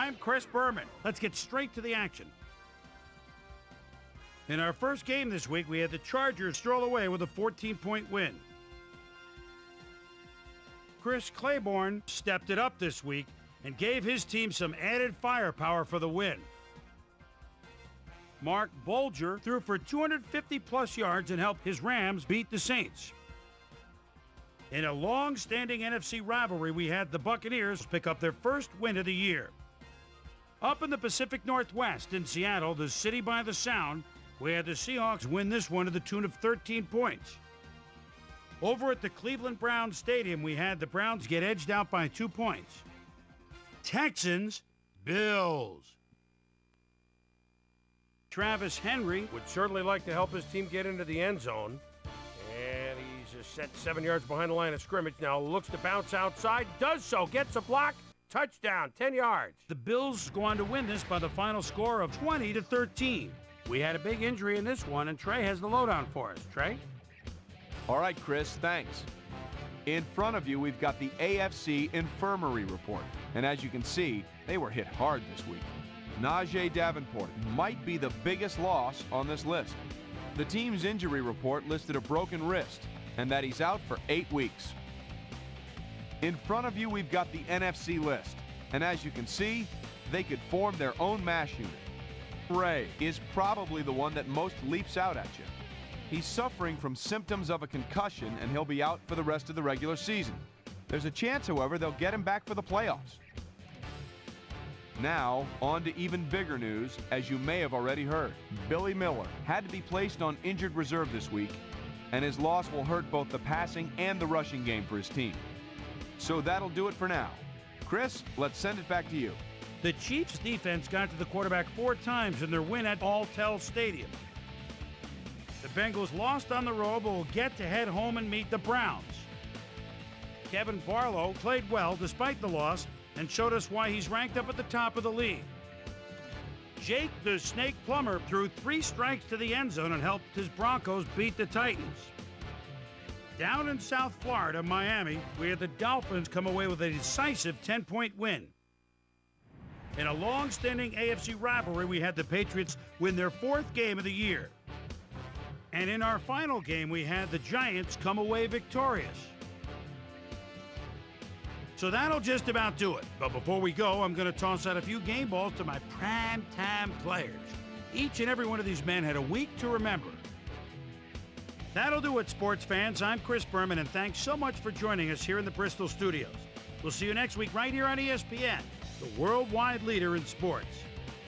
I'm Chris Berman. Let's get straight to the action. In our first game this week, we had the Chargers stroll away with a 14-point win. Chris Claiborne stepped it up this week and gave his team some added firepower for the win. Mark Bolger threw for 250-plus yards and helped his Rams beat the Saints. In a long-standing NFC rivalry, we had the Buccaneers pick up their first win of the year. Up in the Pacific Northwest in Seattle, the city by the Sound, we had the Seahawks win this one to the tune of 13 points. Over at the Cleveland Browns Stadium, we had the Browns get edged out by 2 points. Texans, Bills. Travis Henry would certainly like to help his team get into the end zone. And he's just set 7 yards behind the line of scrimmage. Now looks to bounce outside, does so, gets a block, touchdown, 10 yards. The Bills go on to win this by the final score of 20-13. We had a big injury in this one, and Trey has the lowdown for us. Trey? All right, Chris, thanks. In front of you, we've got the AFC Infirmary Report. And as you can see, they were hit hard this week. Najee Davenport might be the biggest loss on this list. The team's injury report listed a broken wrist and that he's out for 8 weeks. In front of you, we've got the NFC list. And as you can see, they could form their own MASH unit. Ray is probably the one that most leaps out at you. He's suffering from symptoms of a concussion, and he'll be out for the rest of the regular season. There's a chance, however, they'll get him back for the playoffs. Now, on to even bigger news, as you may have already heard. Billy Miller had to be placed on injured reserve this week, and his loss will hurt both the passing and the rushing game for his team. So that'll do it for now. Chris, let's send it back to you. The Chiefs' defense got to the quarterback 4 times in their win at Alltel Stadium. The Bengals lost on the road, but will get to head home and meet the Browns. Kevin Barlow played well despite the loss and showed us why he's ranked up at the top of the league. Jake the Snake Plummer threw 3 strikes to the end zone and helped his Broncos beat the Titans. Down in South Florida, Miami, we had the Dolphins come away with a decisive 10-point win. In a long-standing AFC rivalry, we had the Patriots win their 4th game of the year. And in our final game, we had the Giants come away victorious. So that'll just about do it. But before we go, I'm going to toss out a few game balls to my prime-time players. Each and every one of these men had a week to remember. That'll do it, sports fans. I'm Chris Berman, and thanks so much for joining us here in the Bristol studios. We'll see you next week right here on ESPN, the worldwide leader in sports.